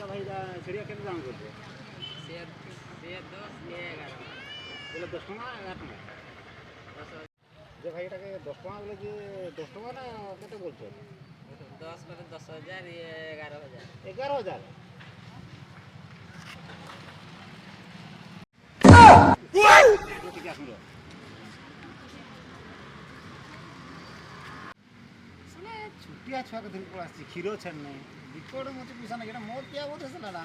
ভাইরা ছেড়িয়া কেটে দাম করবে বলে 10 টাকা 11 টাকা যে ভাই এটাকে 10 টাকা বলে যে 10 টাকা না কত বলছো 10 করে 10,000 11,000 11,000 ঠিক আছে ଛୁଟିଆ ଛୁଆକୁ ଧରି ପଳେଇ ଆସିଛି କ୍ଷୀର ଛାଡ଼ି ନାହିଁ ବିକଟ ମୋତେ ପଇସା ନାହିଁ ଏଇଟା ମୋର ପିଆ ବୋଧେ ସିନା ନା